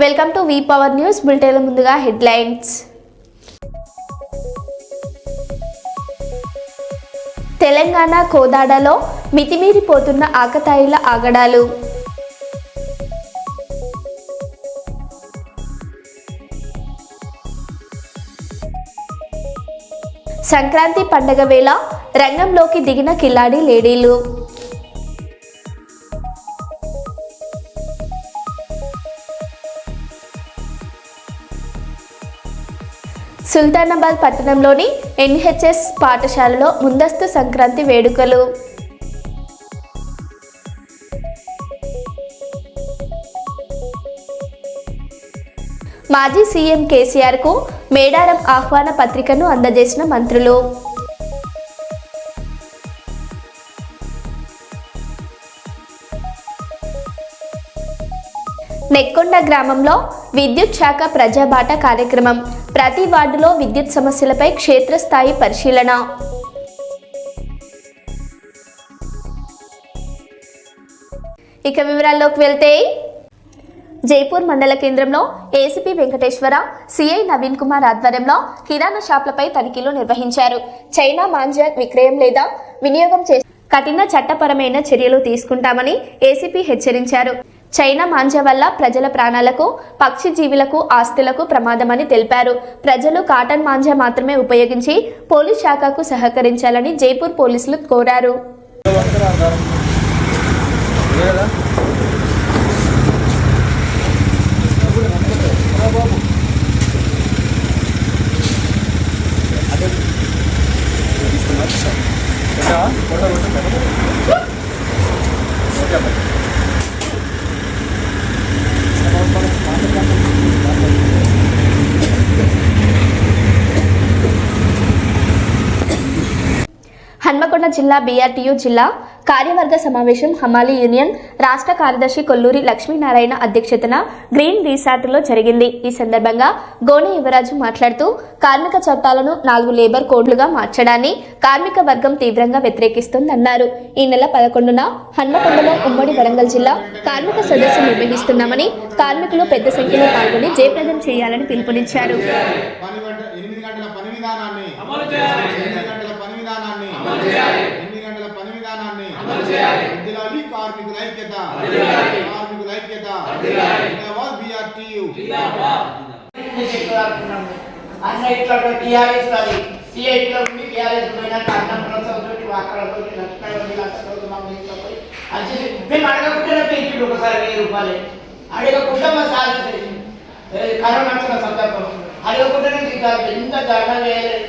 Welcome to V power news bulletin. ముందుగా headlines. Telangana కోదాడలో మితిమీరిపోతున్న ఆకతాయిల ఆగడాలు. సంక్రాంతి పండగ వేళ రంగంలోకి దిగిన కిల్లాడి లేడీలు. సుల్తానాబాద్ పట్టణంలోని ఎన్హెచ్ఎస్ పాఠశాలలో ముందస్తు సంక్రాంతి వేడుకలు. మాజీ సీఎం కేసీఆర్కు మేడారం ఆహ్వాన పత్రికను అందజేసిన మంత్రులు. నెక్కొండ గ్రామంలో విద్యుత్ శాఖ ప్రజాబాట కార్యక్రమం. ప్రతి వార్డులో విద్యుత్ సమస్యలపై క్షేత్రస్థాయి పరిశీలన. ఇక వివరాల్లోకి వెళ్తే, జైపూర్ మండల కేంద్రంలో ఏసీపీ వెంకటేశ్వర, సిఐ నవీన్ కుమార్ ఆధ్వర్యంలో కిరాణా షాపులపై తనిఖీలు నిర్వహించారు. చైనా మాంజా విక్రయం లేదా వినియోగం చేసి కఠిన చట్టపరమైన చర్యలు తీసుకుంటామని ఏసీపీ హెచ్చరించారు. చైనా మాంజా వల్ల ప్రజల ప్రాణాలకు, పక్షి జీవులకు, ఆస్తులకు ప్రమాదమని తెలిపారు. ప్రజలు కాటన్ మాంజా మాత్రమే ఉపయోగించి పోలీస్ శాఖకు సహకరించాలని జైపూర్ పోలీసులు కోరారు. హన్మకొండ జిల్లా బీఆర్టీయూ జిల్లా కార్యవర్గ సమావేశం హమాలీ యూనియన్ రాష్ట్ర కార్యదర్శి కొల్లూరి లక్ష్మీనారాయణ అధ్యక్షతన గ్రీన్ రిసార్ట్లో జరిగింది. ఈ సందర్భంగా గోనె యువరాజు మాట్లాడుతూ కార్మిక చట్టాలను 4 లేబర్ కోడ్లుగా మార్చడాన్ని కార్మిక వర్గం తీవ్రంగా వ్యతిరేకిస్తోందన్నారు. ఈ నెల 11న హన్మకొండలో ఉమ్మడి వరంగల్ జిల్లా కార్మిక సదస్సు నిర్వహిస్తున్నామని, కార్మికులు పెద్ద సంఖ్యలో పాల్గొని జయప్రదం చేయాలని పిలుపునిచ్చారు. అడగకుండా మా సార్ కరోనా సందర్భం అడగకుండా ఎంత ధర్నా చేయలేదు.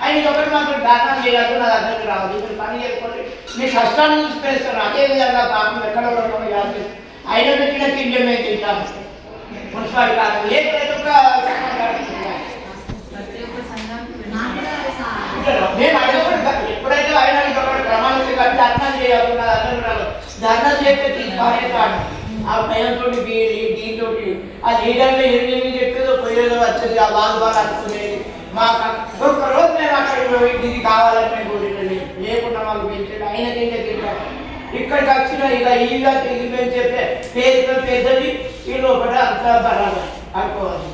ఆయన ఒకటి మాత్రం ధర్నా చేయలేదు, నా దగ్గరికి రావాలి. ఇప్పుడు పని చేసుకోండి, మీ కష్టాన్ని చూసి పేస్తారు. అదేవిధంగా పాపం ఎక్కడ ఆయన పెట్టిన తిండి మేము తింటాము. మున్సిపాలిటీ కాదు మేము అడగకుండా ఎప్పుడైతే ఆయన ప్రమాణం కట్టి ధర్నా చేయకుండా ధర్నా చేస్తే తీసుకుని ఆ భయంతో దీంతో ఆ లీడర్లు ఏమి చెప్పేదో పోయేదో వచ్చేది, ఆ బాధ అనుకునేది. మాకు ఒక్కరోజు మేము అక్కడికి పోయి ఇది కావాలని మేము కోరినది లేకుండా మాకు పెంచాడు. ఆయనకి ఏం తింటారు. ఇక్కడికి వచ్చిన ఇక ఈగా తిరిగి పెంచే పేరు పెద్దది, ఈ లోపల అంతా బరాబర్ అనుకోవాలి.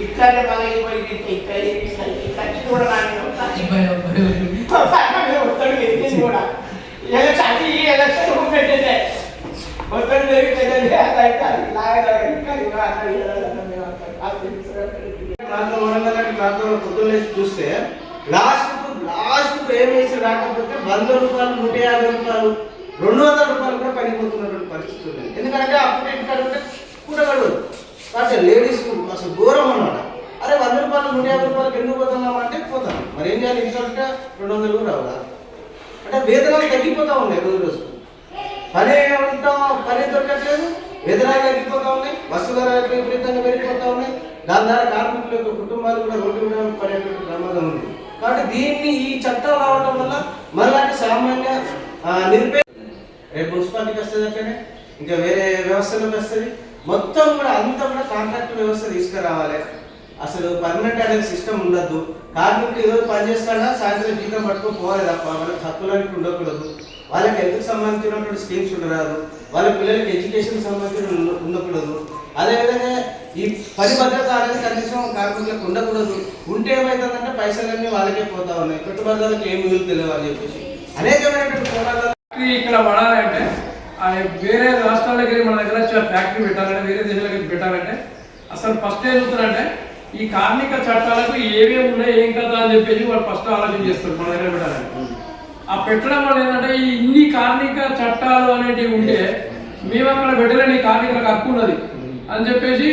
ఇట్లాంటి మళ్ళీ పోయి ఖర్చు కూడా ఒక్కడికి కూడా అది ఈ ఎలక్షన్ పెట్టేదే ఒక్కడి పెరిగి పొద్దున్నే చూస్తే లాస్ట్ ఏం వేసి రాకపోతే 100 రూపాయలు, 150 రూపాయలు, 200 రూపాయలు కూడా పడిపోతున్నటువంటి పరిస్థితి ఉంది. ఎందుకంటే అప్పుడు ఇక్కడ ఉంటే కూడగలదు కాబట్టి లేడీస్ అసలు ఘోరం అన్నమాట. అరే 100 రూపాయలు, 150 రూపాయలకు ఎందుకు పోతున్నాం అంటే పోతాం. మరి ఏం చేయాలి? ఇంట్లో 200 కూడా రావుగా. అంటే వేతనాలు తగ్గిపోతూ ఉన్నాయి రోజు రోజు. పని దొరకట్లేదు, వేతనాలు తగ్గిపోతూ ఉన్నాయి, వస్తువుల విపరీతంగా పెరిగిపోతూ ఉన్నాయి. దాని ద్వారా కార్మికుల యొక్క కుటుంబాలు కూడా రోడ్డు మీద పడేటువంటి ప్రమాదం ఉంది. కాబట్టి దీన్ని ఈ చట్టం రావడం వల్ల మళ్ళీ సామాన్య రేపు మున్సిపాలిటీకి వస్తుంది, అట్లనే ఇంకా వేరే వ్యవస్థలోకి వస్తుంది. మొత్తం కూడా అంతా కూడా కాంట్రాక్ట్ వ్యవస్థ తీసుకురావాలి. అసలు పర్మనెంట్ అనేది సిస్టమ్ ఉండద్దు. కార్మికులు ఈరోజు పనిచేస్తాడా సాయంత్రం జీతం పట్టుకొని పోవాలి తప్ప వాళ్ళకి హక్కులకి ఉండకూడదు. వాళ్ళకి హెల్త్కి సంబంధించినటువంటి స్కీమ్స్ ఉండరాదు, వాళ్ళ పిల్లలకి ఎడ్యుకేషన్ సంబంధించిన ఉండకూడదు. అదేవిధంగా ఈ పని భద్రత అనేది కనీసం కార్మికులకు ఉండకూడదు. ఉంటే ఏమవుతుందంటే పైసలన్నీ వాళ్ళకే పోతా ఉన్నాయి, పెట్టుబడులకు ఏం మిగులు తెలియదు అని చెప్పేసి అనేకమైనటువంటి పోరాటాలు ఇక్కడ పడాలంటే వేరే రాష్ట్రాలకి మన దగ్గర ఫ్యాక్టరీ పెట్టాలంటే వేరే దేశాలకి పెట్టాలంటే అసలు ఫస్ట్ ఏం చూస్తారంటే ఈ కార్మిక చట్టాలకు ఏమేమి ఉన్నాయి ఏం కదా అని చెప్పేసి వాళ్ళు ఫస్ట్ ఆలోచన చేస్తారు మన దగ్గర పెట్టాలని. ఆ పెట్టడం వల్ల ఏంటంటే ఈ ఇన్ని కార్మిక చట్టాలు అనేటివి ఉంటే మేము అక్కడ పెట్టలేని కార్మికులకు హక్కు ఉన్నది అని చెప్పేసి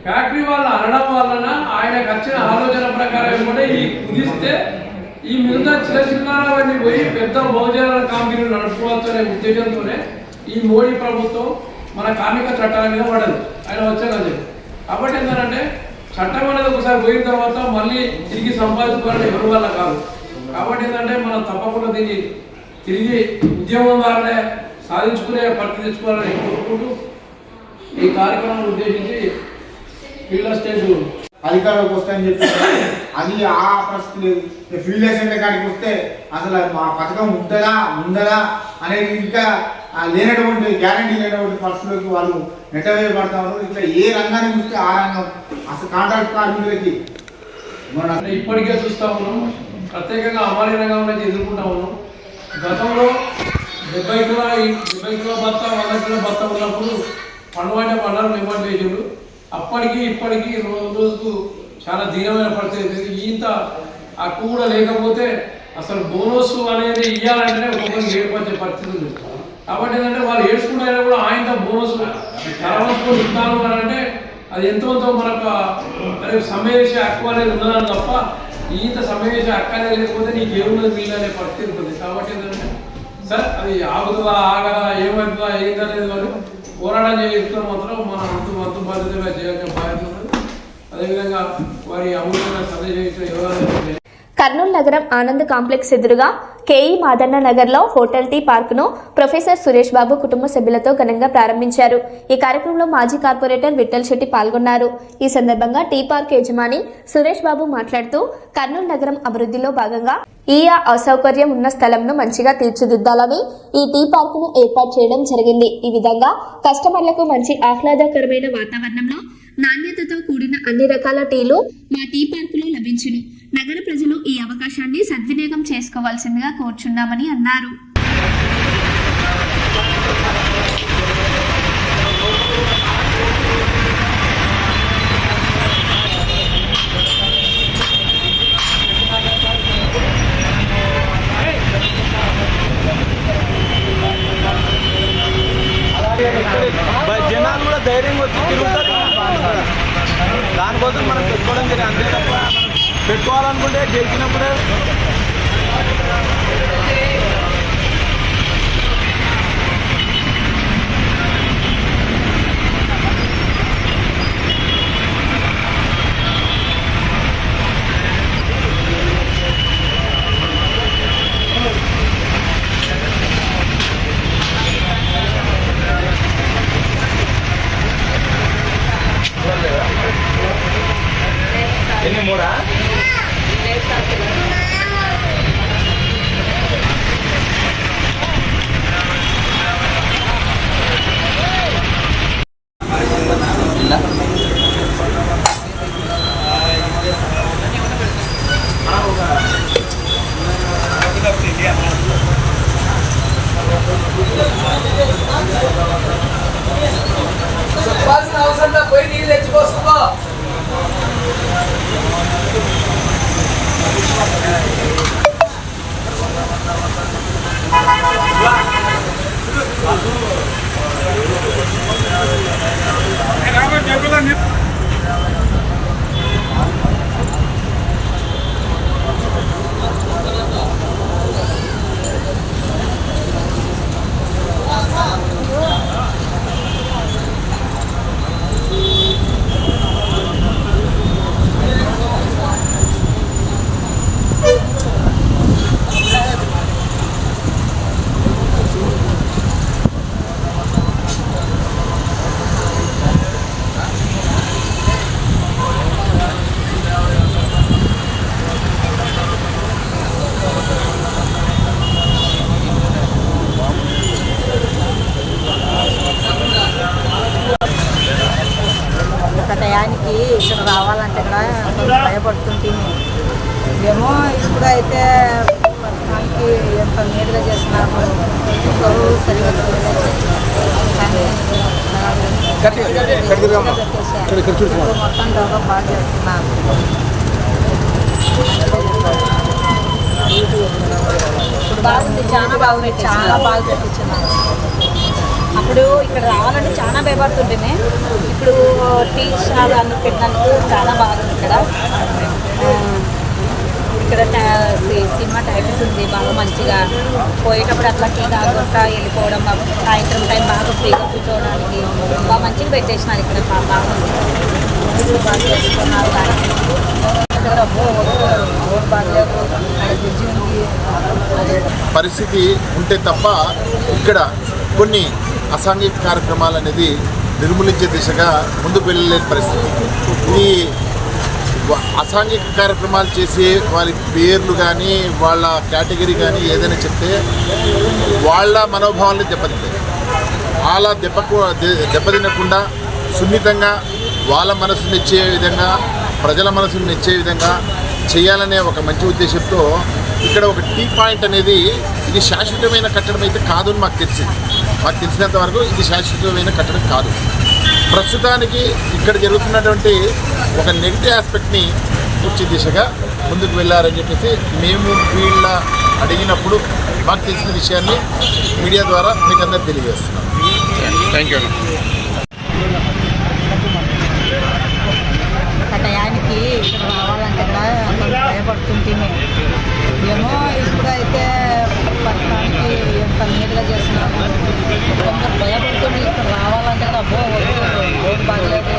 ఫ్యాక్టరీ వాళ్ళు అనడం వలన ఆయనకు వచ్చిన ఆలోచన ప్రకారం ఏమంటే ఈ కుదిస్తే ఈ మిగతా చిన్న చిన్నవన్నీ పోయి పెద్ద బహుజన కంపెనీలు నడుపుకోవచ్చు అనే ఉద్దేశంతోనే ఈ మోడీ ప్రభుత్వం మన కార్మిక చట్టాల మీద పడదు ఆయన వచ్చాక. కాబట్టి ఏంటంటే చట్టం అనేది ఒకసారి పోయిన తర్వాత మళ్ళీ తిరిగి సంపాదించుకోవాలని ఎవరి వల్ల కాదు. కాబట్టి ఏంటంటే మనం తప్పకుండా దీన్ని తిరిగి ఉద్యమం ద్వారానే సాధించుకునే పరిస్థితి తెచ్చుకోవాలని కోరుకుంటూ ఈ కార్యక్రమాన్ని ఉద్దేశించి ఫీల్డ్ స్టేజ్ అధికారులకు వస్తాయని చెప్పి అది ఆ పరిస్థితి లేదు. ఫీల్డ్ అసెంబ్లీ కాడికి వస్తే అసలు మా పథకం ఉందరా అనేది ఇంకా లేనటువంటి గ్యారంటీ లేనటువంటి పరిస్థితులకు వాళ్ళు నెట్టవేయబడతా ఉన్నారు. ఇట్లా ఏ రంగాన్ని చూస్తే ఆ రంగం అసలు కాంట్రాక్ట్ కార్మికులకి మనం ఇప్పటికే చూస్తూ ఉన్నాం. ప్రత్యేకంగా అమలు రంగంలో ఎదుర్కొంటా ఉన్నాం. గతంలో 70 కిలో బత్త 100 కిలో బత్త ఉన్నప్పుడు పండుగ నిమ్మడి వేసాడు. అప్పటికి ఇప్పటికీ రోజుకు చాలా దీనమైన పరిస్థితి. ఈత హక్కు కూడా లేకపోతే అసలు బోనస్ అనేది ఇవ్వాలంటేనే ఒక్కొక్కరికి ఏర్పరిచే పరిస్థితి ఉంది. కాబట్టి ఏంటంటే వాళ్ళు ఏడ్చుకుంటారైనా కూడా ఆయన బోనస్ చరవచ్చుకొని ఇస్తాను అని అంటే అది ఎంతో మనకు సమావేశ హక్కు అనేది ఉన్నదని తప్ప ఈత సమావేశ హక్కు అనేది లేకపోతే నీకు ఏమున్నది వీలనే పరిస్థితి ఉంటుంది. కాబట్టి ఏంటంటే సార్ అది ఆగుతుందా ఆగదా ఏమవుతుందా ఏందనేది వాళ్ళు పోరాటం చేస్తున్న మాత్రం మన అంతు బాధ్యతగా చేయాల్సిన బాధ్యత ఉన్నది. అదేవిధంగా వారి అమూల్యమైన సందేశం ఎవరైనా కర్నూలు నగరం ఆనంద్ కాంప్లెక్స్ ఎదురుగా కేఈ మాదన్న నగర్లో hotel tea పార్క్ను professor Suresh Babu కుటుంబ సభ్యులతో ఘనంగా ప్రారంభించారు. ఈ కార్యక్రమంలో మాజీ కార్పొరేటర్ విఠల్ శెట్టి పాల్గొన్నారు. ఈ సందర్భంగా టీ పార్క్ యజమాని సురేష్ బాబు మాట్లాడుతూ కర్నూలు నగరం అభివృద్ధిలో భాగంగా ఈ అసౌకర్యం ఉన్న స్థలంను మంచిగా తీర్చిదిద్దాలని ఈ టీ పార్కును ఏర్పాటు చేయడం జరిగింది. ఈ విధంగా కస్టమర్లకు మంచి ఆహ్లాదకరమైన వాతావరణంలో నాణ్యతతో కూడిన అన్ని రకాల టీలు మా టీ పార్కులో లభించును. నగర ప్రజలు ఈ అవకాశాన్ని సద్వినియోగం చేసుకోవాల్సిందిగా కోరుచున్నామని అన్నారు. జనాలు కూడా ధైర్యంగా వచ్చి తిరుగుతారు. దానికోసం మనం పెట్టుకోవడం జరిగింది. అంతే తప్ప పెట్టుకోవాలనుకుంటే గెలిచినప్పుడే ఎన్ని మూడా చెప్పాల్సిన అవసరం పోయి నీళ్ళు తెచ్చుకోసుకో. టయానికి ఇక్కడ రావాలంటే కూడా కొంచెం భయపడుతుంటుంది. ఏమో ఇప్పుడు అయితే ప్రస్తుతానికి ఎంత నీట్గా చేస్తున్నారు, ఒకరు సరిగ్గా చేయలేదు. కానీ మొత్తం డెవలప్ బాగా చేస్తున్నారు. ఇప్పుడు బాగుంది, చాలా బాగుంది, చాలా బాగా పెట్టించున్నారు. అప్పుడు ఇక్కడ రావాలంటే చాలా భయపడుతుంటేనే ఇప్పుడు టీ స్టాల్ అన్ని పెట్టినందుకు చాలా బాగుంది. ఇక్కడ సినిమా టైప్స్ ఉంది, బాగా మంచిగా పోయేటప్పుడు అట్లా టీ తాగుకుంటా వెళ్ళిపోవడం, సాయంత్రం టైం బాగా ఫ్రీగా కూర్చోవడానికి బాగా మంచిగా పెట్టేసినారు. ఇక్కడ బాగుంది, బాగా చేసుకున్నారు. పరిస్థితి ఉంటే తప్ప ఇక్కడ కొన్ని అసాంఘిక కార్యక్రమాలు అనేది నిర్మూలించే దిశగా ముందుకు వెళ్ళలేని పరిస్థితి. ఇది అసాంఘిక కార్యక్రమాలు చేసి వారి పేర్లు కానీ వాళ్ళ కేటగిరీ కానీ ఏదైనా చెప్తే వాళ్ళ మనోభావాల్ని దెబ్బతింటాయి. అలా దెబ్బతినకుండా సున్నితంగా వాళ్ళ మనసుని ఇచ్చే విధంగా, ప్రజల మనసుని ఇచ్చే విధంగా చేయాలనే ఒక మంచి ఉద్దేశంతో ఇక్కడ ఒక టీ పాయింట్ అనేది ఇది శాశ్వతమైన కట్టడం అయితే కాదు అని మాకు తెలిసినంత వరకు ఇది శాశ్వతమైన కట్టడం కాదు. ప్రస్తుతానికి ఇక్కడ జరుగుతున్నటువంటి ఒక నెగిటివ్ ఆస్పెక్ట్ని పూర్తి దిశగా ముందుకు వెళ్ళారని చెప్పేసి మేము వీళ్ళ అడిగినప్పుడు మాకు తెలిసిన విషయాన్ని మీడియా ద్వారా మీకు అందరూ తెలియజేస్తున్నాం. Thank you. టయానికి ఇక్కడ రావాలంటే కూడా కొంచెం భయపడుతుంటుంది. ఏమో ఇప్పుడు అయితే ప్రస్తుతానికి ఎంత నీట్గా చేస్తున్నారు. కొంచెం భయపడుతుంది ఇక్కడ రావాలంటే కూడా అబ్బో రోడ్డు బాగలేదు,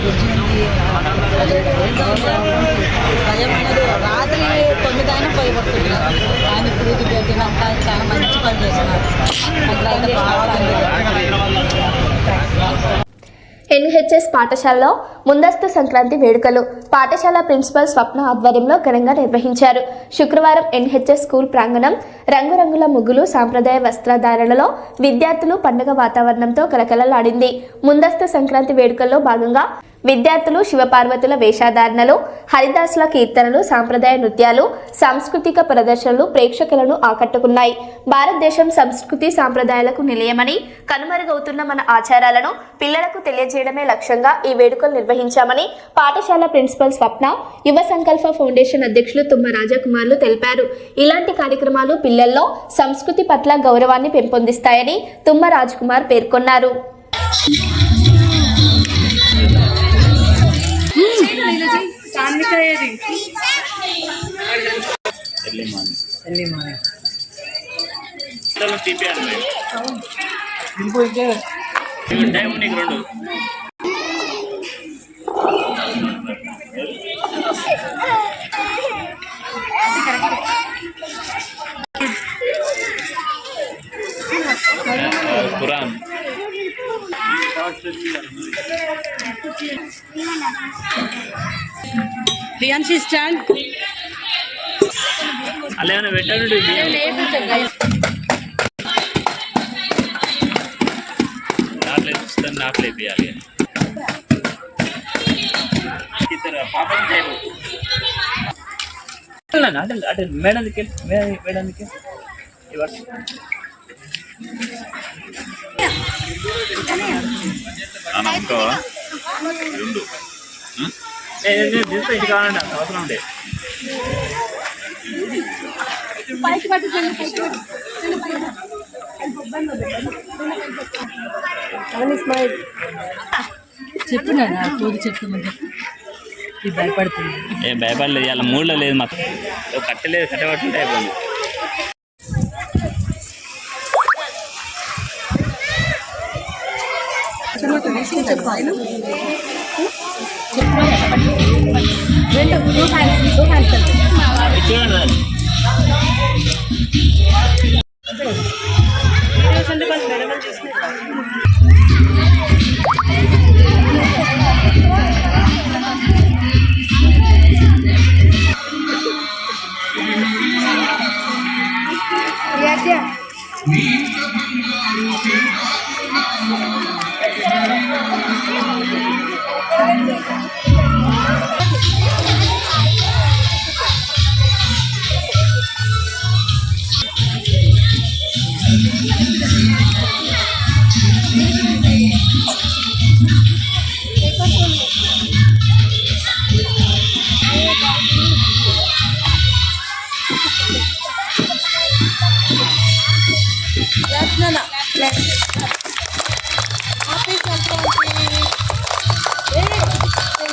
బ్రిడ్జి ఉంది, భయం అనేది రాత్రి 9 అయినా భయపడుతున్నారు. కానీ పూర్తి పెట్టినాక చాలా మంచి పని చేస్తున్నారు. అట్లా అయితే ఎన్హెచ్ఎస్ పాఠశాలలో ముందస్తు సంక్రాంతి వేడుకలు పాఠశాల ప్రిన్సిపల్ స్వప్న ఆధ్వర్యంలో ఘనంగా నిర్వహించారు. శుక్రవారం ఎన్హెచ్ఎస్ స్కూల్ ప్రాంగణం రంగురంగుల ముగ్గులు, సాంప్రదాయ వస్త్రధారణలో విద్యార్థులు పండుగ వాతావరణంతో కలకలలాడింది. ముందస్తు సంక్రాంతి వేడుకల్లో భాగంగా విద్యార్థులు శివపార్వతుల వేషధారణలు, హరిదాసుల కీర్తనలు, సాంప్రదాయ నృత్యాలు, సాంస్కృతిక ప్రదర్శనలు ప్రేక్షకులను ఆకట్టుకున్నాయి. భారతదేశం సంస్కృతి సాంప్రదాయాలకు నిలయమని, కనుమరుగవుతున్న మన ఆచారాలను పిల్లలకు తెలియజేయడమే లక్ష్యంగా ఈ వేడుకలు నిర్వహించామని పాఠశాల ప్రిన్సిపల్ స్వప్న, యువ సంకల్ప ఫౌండేషన్ అధ్యక్షులు తుమ్మ రాజకుమార్లు తెలిపారు. ఇలాంటి కార్యక్రమాలు పిల్లల్లో సంస్కృతి పట్ల గౌరవాన్ని పెంపొందిస్తాయని తుమ్మ రాజకుమార్ పేర్కొన్నారు. ప్రియాంశి స్టాండ్ అలా పెట్టాడు నాట్లు వేయాలి. అటు మేడానికి ఇంకో రెండు దీంతో ఇంటి కావాలండి అంత అవసరం ఉండే. చెప్పినా చెప్తున్నా భయపడుతుంది. ఏం భయపడలేదు, ఇలా మూడులో లేదు మాకు కట్టలేదు, కట్టబట్టుంటే అయిపోయింది.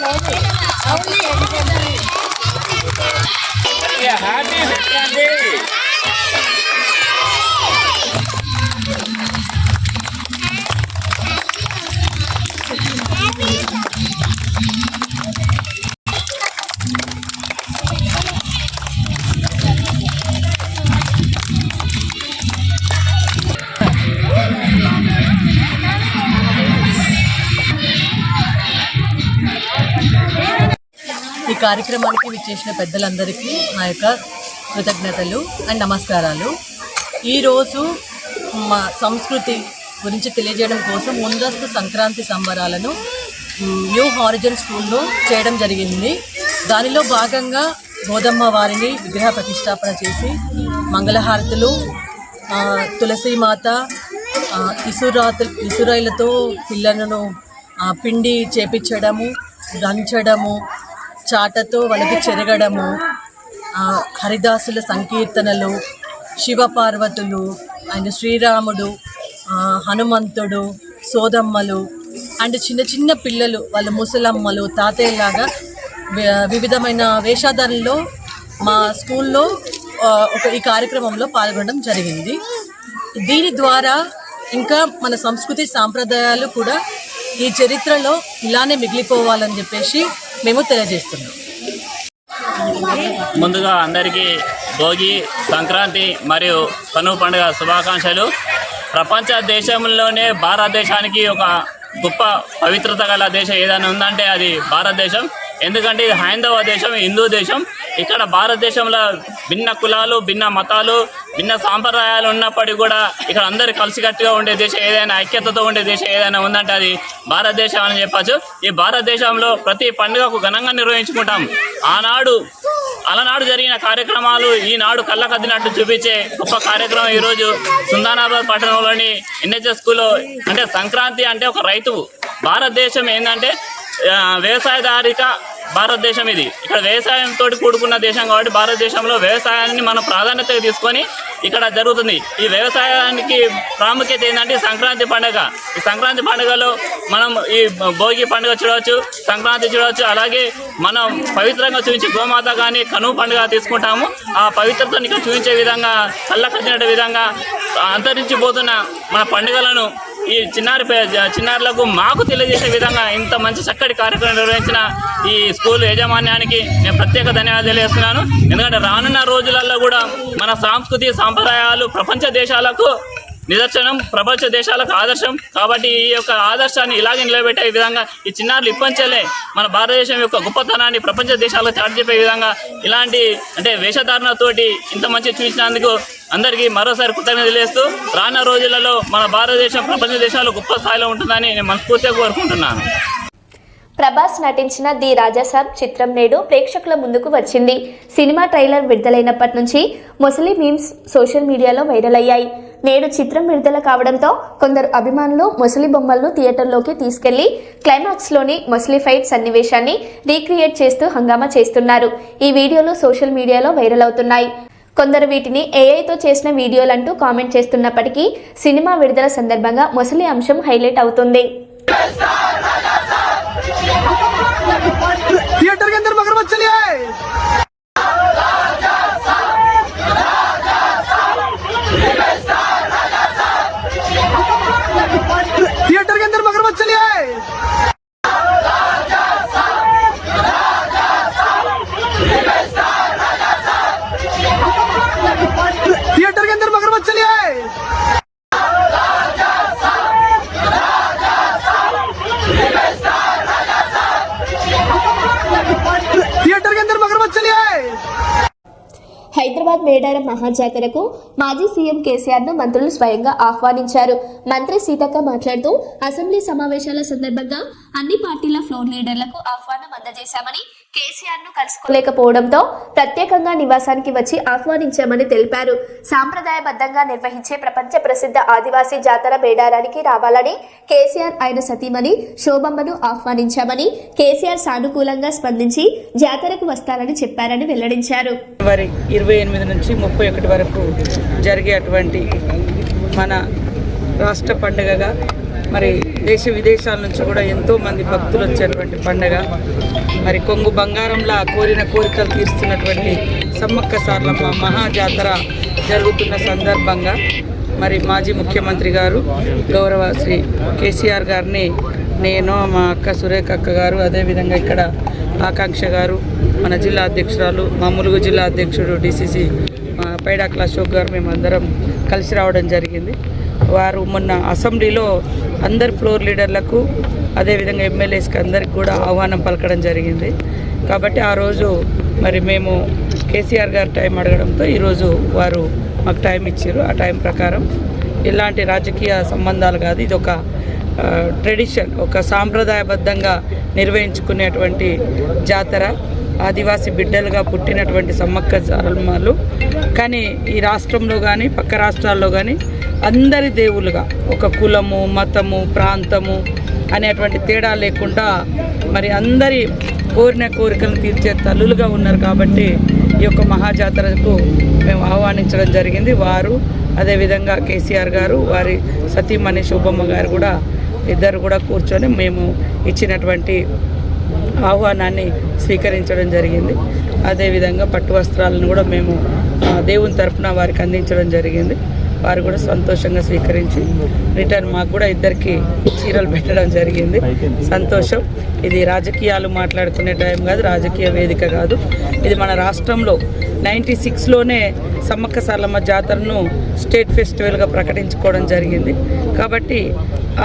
ఈ కార్యక్రమానికి విచ్చేసిన పెద్దలందరికీ నా యొక్క కృతజ్ఞతలు అండ్ నమస్కారాలు. ఈరోజు మా సంస్కృతి గురించి తెలియజేయడం కోసం ముందస్తు సంక్రాంతి సంబరాలను న్యూ హారిజన్ స్కూల్లో చేయడం జరిగింది. దానిలో భాగంగా గోదమ్మ వారిని విగ్రహ ప్రతిష్టాపన చేసి మంగళహారతులు, తులసీమాత, ఇసురాయిలతో పిల్లలను పిండి చేపించడము, దంచడము, చాటతో వాళ్ళకి చెరగడము, హరిదాసుల సంకీర్తనలు, శివపార్వతులు అండ్ శ్రీరాముడు, హనుమంతుడు, సోదమ్మలు అండ్ చిన్న చిన్న పిల్లలు వాళ్ళ ముసలమ్మలు, తాతయ్యలాగా వివిధమైన వేషధారణలో మా స్కూల్లో ఈ కార్యక్రమంలో పాల్గొనడం జరిగింది. దీని ద్వారా ఇంకా మన సంస్కృతి సాంప్రదాయాలు కూడా ఈ చరిత్రలో ఇలానే మిగిలిపోవాలని చెప్పేసి మేము తెలియజేస్తున్నాం. ముందుగా అందరికీ భోగి, సంక్రాంతి మరియు కనుమ పండుగ శుభాకాంక్షలు. ప్రపంచ దేశంలోనే భారతదేశానికి ఒక గొప్ప పవిత్రత గల దేశం ఏదైనా ఉందంటే అది భారతదేశం. ఎందుకంటే ఇది హైందవ దేశం, హిందూ దేశం. ఇక్కడ భారతదేశంలో భిన్న కులాలు, భిన్న మతాలు, భిన్న సాంప్రదాయాలు ఉన్నప్పటికీ కూడా ఇక్కడ అందరు కలిసికట్టుగా ఉండే దేశం ఏదైనా, ఐక్యతతో ఉండే దేశం ఏదైనా ఉందంటే అది భారతదేశం అని చెప్పచ్చు. ఈ భారతదేశంలో ప్రతి పండుగకు ఘనంగా నిర్వహించుకుంటాం. అలనాడు జరిగిన కార్యక్రమాలు ఈనాడు కళ్ళకద్దినట్టు చూపించే గొప్ప కార్యక్రమం ఈరోజు సుల్తానాబాద్ పట్టణంలోని NHS స్కూల్లో. అంటే సంక్రాంతి అంటే ఒక రైతు, భారతదేశం ఏంటంటే వ్యవసాయదారిక భారతదేశం. ఇది ఇక్కడ వ్యవసాయంతో కూడుకున్న దేశం కాబట్టి భారతదేశంలో వ్యవసాయాన్ని మనం ప్రాధాన్యత తీసుకొని ఇక్కడ జరుగుతుంది. ఈ వ్యవసాయానికి ప్రాముఖ్యత ఏంటంటే సంక్రాంతి పండుగ. ఈ సంక్రాంతి పండుగలో మనం ఈ భోగి పండుగ చూడవచ్చు, సంక్రాంతి చూడవచ్చు. అలాగే మనం పవిత్రంగా చూపించే గోమాత కానీ కనుమ పండుగ తీసుకుంటాము. ఆ పవిత్రతను ఇక్కడ చూపించే విధంగా, కళ్ళకద్దిన విధంగా అంతరించిపోతున్న మన పండుగలను ఈ చిన్నారులకు మాకు తెలియజేసే విధంగా ఇంత మంచి చక్కటి కార్యక్రమం నిర్వహించిన ఈ స్కూల్ యాజమాన్యానికి నేను ప్రత్యేక ధన్యవాదాలు తెలియజేస్తున్నాను. ఎందుకంటే రానున్న రోజులలో కూడా మన సాంస్కృతిక సాంప్రదాయాలు ప్రపంచ దేశాలకు నిదర్శనం, ప్రపంచ దేశాలకు ఆదర్శం. కాబట్టి ఈ యొక్క ఆదర్శాన్ని ఇలాగే నిలబెట్టే విధంగా ఈ చిన్నారులు ఇప్పంచలే మన భారతదేశం యొక్క గొప్పతనాన్ని ప్రపంచ దేశాలకు చాటి చెప్పే విధంగా ఇలాంటి అంటే వేషధారణతోటి ఇంత మంచి చూసినందుకు అందరికీ మరోసారి కృతజ్ఞతలు తెలియజేస్తూ రానున్న రోజులలో మన భారతదేశం ప్రపంచ దేశాల్లో గొప్ప స్థాయిలో ఉంటుందని నేను మనస్ఫూర్తిగా కోరుకుంటున్నాను. ప్రభాస్ నటించిన ది రాజాసాబ్ చిత్రం నేడు ప్రేక్షకుల ముందుకు వచ్చింది. సినిమా ట్రైలర్ విడుదలైనప్పటి నుంచి మొసలి మీమ్స్ సోషల్ మీడియాలో వైరల్ అయ్యాయి. నేడు చిత్రం విడుదల కావడంతో కొందరు అభిమానులు మొసలి బొమ్మలను థియేటర్లోకి తీసుకెళ్లి క్లైమాక్స్లోని మొసలి ఫైట్ సన్నివేశాన్ని రీక్రియేట్ చేస్తూ హంగామా చేస్తున్నారు. ఈ వీడియోలు సోషల్ మీడియాలో వైరల్ అవుతున్నాయి. కొందరు వీటిని ఏఐతో చేసిన వీడియోలంటూ కామెంట్ చేస్తున్నప్పటికీ సినిమా విడుదల సందర్భంగా మొసలి అంశం హైలైట్ అవుతుంది. थिएटर के अंदर मगरमच्छ चले आए। थिएटर के अंदर मगरमच्छ चले आए। थिएटर के अंदर मगरमच्छ चले आए। थिएटर के अंदर मगरमच्छ चले आए। హైదరాబాద్ మేడారం మహాజాతరకు మాజీ సీఎం కేసీఆర్ ను మంత్రులు స్వయంగా ఆహ్వానించారు. మంత్రి సీతక్క మాట్లాడుతూ అసెంబ్లీ సమావేశాల సందర్భంగా అన్ని పార్టీల ఫ్లోర్ లీడర్లకు ఆహ్వానం అందజేశామని, కేసీఆర్ ను కలుసుకోలేకపోవడంతో ప్రత్యేకంగా నివాసానికి వచ్చి ఆహ్వానించామని తెలిపారు. సాంప్రదాయబద్ధంగా నిర్వహించే ప్రపంచ ప్రసిద్ధ ఆదివాసీ జాతర మేడారానికి రావాలని కేసీఆర్ ఆయన సతీమణి శోభమ్మను ఆహ్వానించామని, కేసీఆర్ సానుకూలంగా స్పందించి జాతరకు వస్తారని చెప్పారని వెల్లడించారు. 28 నుంచి 31 వరకు జరిగేటువంటి మన రాష్ట్ర పండుగగా మరి దేశ విదేశాల నుంచి కూడా ఎంతోమంది భక్తులు వచ్చేటువంటి పండగ. మరి కొంగు బంగారంలా కోరిన కోరికలు తీరుస్తున్నటువంటి సమ్మక్క సారలమ్మ మహాజాతర జరుగుతున్న సందర్భంగా మరి మాజీ ముఖ్యమంత్రి గారు గౌరవ శ్రీ కేసీఆర్ గారిని నేను, మా అక్క సురేఖ అక్క గారు, అదేవిధంగా ఇక్కడ ఆకాంక్ష గారు, మన జిల్లా అధ్యక్షురాలు, మా ములుగు జిల్లా అధ్యక్షుడు డిసిసి పైడాకుల అశోక్ గారు మేమందరం కలిసి రావడం జరిగింది. వారు మొన్న అసెంబ్లీలో అందరు ఫ్లోర్ లీడర్లకు అదేవిధంగా ఎమ్మెల్యేస్కి అందరికి కూడా ఆహ్వానం పలకడం జరిగింది. కాబట్టి ఆ రోజు మరి మేము కేసీఆర్ గారు టైం అడగడంతో ఈరోజు వారు మాకు టైం ఇచ్చారు. ఆ టైం ప్రకారం ఎలాంటి రాజకీయ సంబంధాలు కాదు, ఇది ఒక ట్రెడిషన్, ఒక సాంప్రదాయబద్ధంగా నిర్వహించుకునేటువంటి జాతర. ఆదివాసీ బిడ్డలుగా పుట్టినటువంటి సమ్మక్క సారలమ్మలు కానీ ఈ రాష్ట్రంలో కానీ పక్క రాష్ట్రాల్లో కానీ అందరి దేవులుగా ఒక కులము, మతము, ప్రాంతము అనేటువంటి తేడా లేకుండా మరి అందరి కోరిన కోరికలను తీర్చే తల్లులుగా ఉన్నారు. కాబట్టి ఈ యొక్క మహాజాతరకు మేము ఆహ్వానించడం జరిగింది. వారు అదేవిధంగా కేసీఆర్ గారు, వారి సతీమణి శోభమ్మ గారు కూడా ఇద్దరు కూడా కూర్చొని మేము ఇచ్చినటువంటి ఆహ్వానాన్ని స్వీకరించడం జరిగింది. అదేవిధంగా పట్టు వస్త్రాలను కూడా మేము దేవుని తరఫున వారికి అందించడం జరిగింది. వారు కూడా సంతోషంగా స్వీకరించి రిటర్న్ మాకు కూడా ఇద్దరికి చీరలు పెట్టడం జరిగింది. సంతోషం. ఇది రాజకీయాలు మాట్లాడుకునే టైం కాదు, రాజకీయ వేదిక కాదు. ఇది మన రాష్ట్రంలో 96లోనే సమ్మక్క సారలమ్మ జాతరను స్టేట్ ఫెస్టివల్గా ప్రకటించుకోవడం జరిగింది. కాబట్టి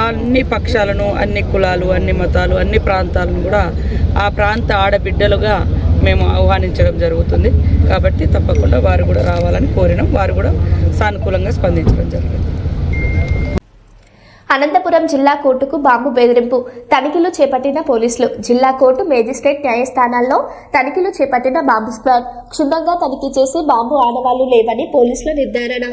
అన్ని పక్షాలను, అన్ని కులాలు, అన్ని మతాలు, అన్ని ప్రాంతాలను కూడా ఆ ప్రాంత ఆడబిడ్డలుగా మేము ఆహ్వానించడం జరుగుతుంది. కాబట్టి తప్పకుండా వారు కూడా రావాలని కోరినాం. వారు కూడా సానుకూలంగా స్పందించడం జరిగింది. అనంతపురం జిల్లా కోర్టుకు బాంబు బెదిరింపు తనిఖీలు చేపట్టిన పోలీసులు. జిల్లా కోర్టు, మేజిస్ట్రేట్ న్యాయస్థానాల్లో తనిఖీలు చేపట్టిన బాంబు స్క్వాడ్ క్షుణ్ణంగా తనిఖీ చేసి బాంబు ఆనవాళ్లు లేవని పోలీసుల నిర్ధారణ.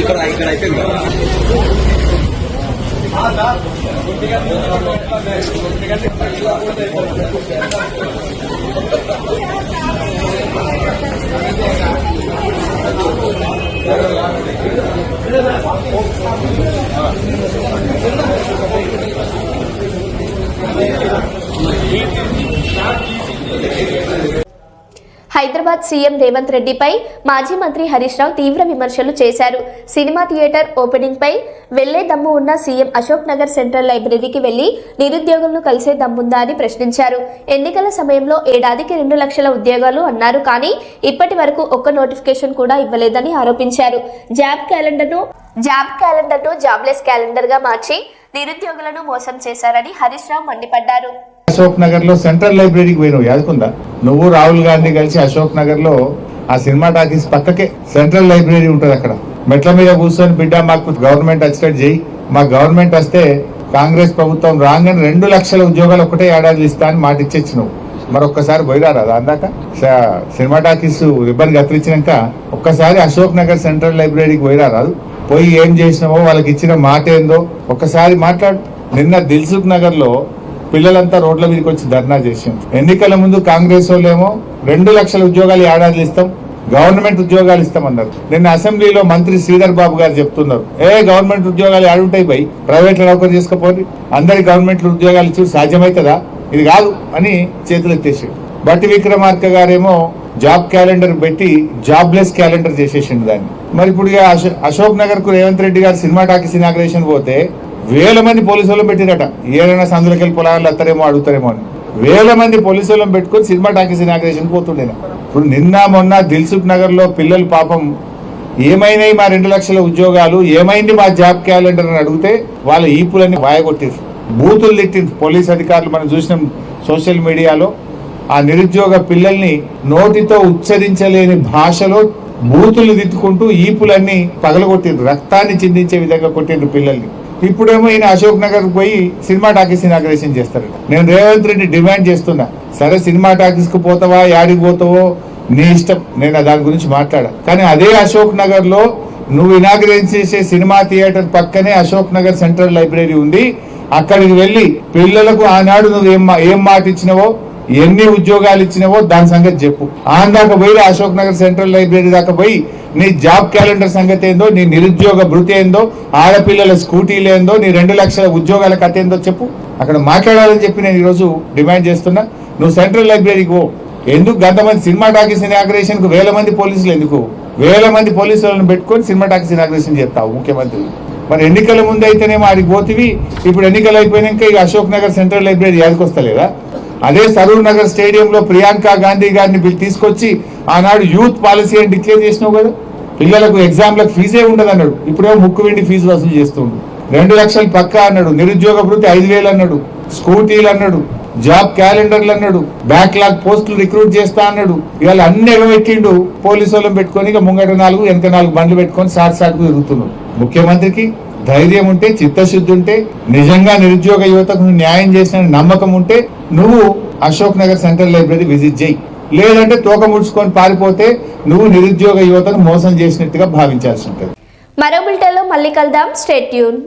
ఇక్కడ అయిపోయింది. హైదరాబాద్ సీఎం రేవంత్ రెడ్డిపై మాజీ మంత్రి హరీష్ రావు తీవ్ర విమర్శలు చేశారు. సినిమా థియేటర్ ఓపెనింగ్ పై వెళ్లే దమ్ము ఉన్న సీఎం అశోక్ నగర్ సెంట్రల్ లైబ్రరీకి వెళ్లి నిరుద్యోగులను కలిసే దమ్ముందా అని ప్రశ్నించారు. ఎన్నికల సమయంలో ఏడాదికి 2 లక్షల ఉద్యోగాలు అన్నారు, కానీ ఇప్పటి వరకు ఒక్క నోటిఫికేషన్ కూడా ఇవ్వలేదని ఆరోపించారు. జాబ్ క్యాలెండర్ను జాబ్లెస్ క్యాలెండర్ గా మార్చి నిరుద్యోగులను మోసం చేశారని హరీష్ రావు మండిపడ్డారు. అశోక్ నగర్ లో సెంట్రల్ లైబ్రరీకి పోయినావు, యాదుకుందా? నువ్వు రాహుల్ గాంధీ కలిసి అశోక్ నగర్ లో ఆ సినిమా టాకీస్ పక్కకే సెంట్రల్ లైబ్రరీ ఉంటుంది. అక్కడ మెట్ల మీద కూర్చొని, బిడ్డ మాకు గవర్నమెంట్ వచ్చేటట్టు చేయి, మా గవర్నమెంట్ వస్తే కాంగ్రెస్ ప్రభుత్వం రాగానే 2 లక్షల ఉద్యోగాలు ఒకటే ఏడాది ఇస్తా అని మాట ఇచ్చేచ్చినావు. మరొక్కసారి పోయిరారా అందాక సినిమా టాకీస్ రిబ్బన్ కత్తిరించినాక ఒక్కసారి అశోక్ నగర్ సెంట్రల్ లైబ్రరీకి పోయిరారాదు? పోయి ఏం చేసినావో, వాళ్ళకి ఇచ్చిన మాట ఏందో ఒక్కసారి మాట్లాడు. నిన్న దిల్సుఖ్ నగర్ లో పిల్లలంతా రోడ్ల మీదకి వచ్చి ధర్నా చేసింది. ఎన్నికల ముందు కాంగ్రెస్ వాళ్ళేమో 2 లక్షల ఉద్యోగాలు ఏడాదిలో ఇస్తాం, గవర్నమెంట్ ఉద్యోగాలు ఇస్తామన్నారు. నిన్న అసెంబ్లీలో మంత్రి శ్రీధర్ బాబు గారు చెప్తున్నారు, గవర్నమెంట్ ఉద్యోగాలు ఏడుంటాయి భయ్, ప్రైవేట్ లో నౌకరు చేసుకోపోయి అందరి గవర్నమెంట్ ఉద్యోగాలు ఇచ్చి సాధ్యమవుతుందా, ఇది కాదు అని చేతులు ఎత్తేసాడు. బట్టి విక్రమార్క గారేమో జాబ్ క్యాలెండర్ పెట్టి జాబ్లెస్ క్యాలెండర్ చేసేసిండు దాన్ని. మరి ఇప్పుడు అశోక్ నగర్ కు రేవంత్ రెడ్డి గారు సినిమా టాకీస్ ఇనాగ్రేషన్ పోతే 1000 మంది పోలీసు వాళ్ళని పెట్టిరట. ఏదైనా సందులకి వెళ్ళి పొలాలు అత్తారేమో అడుగుతారేమో అని 1000 మంది పోలీసు వాళ్ళని పెట్టుకుని సినిమా టాకీస్ ఇనాగ్రేషన్ పోతుండే. ఇప్పుడు నిన్న మొన్న దిల్సుఖ్ నగర్ లో పిల్లలు పాపం ఏమైనాయి మా 2 లక్షల ఉద్యోగాలు, ఏమైంది మా జాబ్ క్యాలెండర్ అని అడిగితే వాళ్ళ ఈపులన్నీ వాయగొట్టారు, బూతులు తిట్టింది పోలీస్ అధికారులు. మనం చూసినాం సోషల్ మీడియాలో ఆ నిరుద్యోగ పిల్లల్ని నోటితో ఉచ్చరించలేని భాషలో బూతులు తిట్టుకుంటూ ఈపులన్నీ పగలగొట్టిండ్రు, రక్తాన్ని చిందించే విధంగా కొట్టిండ్రు పిల్లల్ని. ఇప్పుడేమో ఈయన అశోక్ నగర్ పోయి సినిమా టాకీస్ ఇనాగ్రేషన్ చేస్తారు. నేను రేవంత్ రెడ్డి డిమాండ్ చేస్తున్నా, సరే సినిమా టాకీస్ కు పోతావా, యాడికి పోతావో నీ ఇష్టం, నేను దాని గురించి మాట్లాడా. కానీ అదే అశోక్ నగర్ లో నువ్వు ఇనాగ్రేషన్ చేసే సినిమా థియేటర్ పక్కనే అశోక్ నగర్ సెంట్రల్ లైబ్రరీ ఉంది. అక్కడికి వెళ్లి పిల్లలకు ఆనాడు నువ్వు ఏం మాట ఇచ్చినవో, ఎన్ని ఉద్యోగాలు ఇచ్చినవో దాని సంగతి చెప్పు. దాకా పోయి అశోక్ నగర్ సెంట్రల్ లైబ్రరీ దాకా పోయి నీ జాబ్ క్యాలెండర్ సంగతి ఏందో, నీ నిరుద్యోగ భృతి ఏందో, ఆడపిల్లల స్కూటీలు ఏందో, నీ 2 లక్షల ఉద్యోగాల కథ ఏందో చెప్పు. అక్కడ మాట్లాడాలని చెప్పి నేను ఈరోజు డిమాండ్ చేస్తున్నా. నువ్వు సెంట్రల్ లైబ్రరీకి పో. ఎందుకు గంతమంది సినిమా టాకీస్ ఇనాగ్రేషన్ కు 1000 మంది పోలీసులు ఎందుకు? 1000 మంది పోలీసులను పెట్టుకొని సినిమా టాకీస్ ఇనాగ్రేషన్ చేస్తావు ముఖ్యమంత్రి. మరి ఎన్నికల ముందు అయితేనేమో ఆడికి పోతివి, ఇప్పుడు ఎన్నికలు అయిపోయినాక ఇక అశోక్ నగర్ సెంట్రల్ లైబ్రరీ యాదకొస్తలేదా? అదే సరూర్ నగర్ స్టేడియంలో ప్రియాంక గాంధీ గారిని తీసుకొచ్చి ఆనాడు యూత్ పాలసీ అని డిక్లేర్ చేసినావు కదా. పిల్లలకు ఎగ్జామ్లకు ఫీజే ఉండదు అన్నాడు, ఇప్పుడేమో ముక్కు వెండి ఫీజు వసూలు చేస్తుండు. 2 లక్షలు పక్కా అన్నాడు, నిరుద్యోగ భృతి 5000 అన్నాడు, స్కూటీలు అన్నాడు, జాబ్ క్యాలెండర్లు అన్నాడు, బ్యాక్లాగ్ పోస్టులు రిక్రూట్ చేస్తా అన్నాడు. ఇవాళ అన్ని ఎగబెట్టిండు. పోలీసు వాళ్ళని పెట్టుకొని ఇక ముంగట 4 వెనక 4 బండ్లు పెట్టుకొని సాటుకు తిరుగుతున్నాడు. ముఖ్యమంత్రికి ధైర్యం ఉంటే, చిత్తశుద్ధి ఉంటే, నిజంగా నిరుద్యోగ యువతకు న్యాయం చేసిన నమ్మకం ఉంటే నువ్వు Ashok Nagar central library visit చేయి. లేదంటే తోక ముడుచుకొని పారిపోతే నువ్వు నిరుద్యోగ యువతను మోసం చేసినట్టుగా భావించాల్సి ఉంటుంది. మరో బులెటిన్లో మళ్ళీ కలుద్దాం. Stay tune.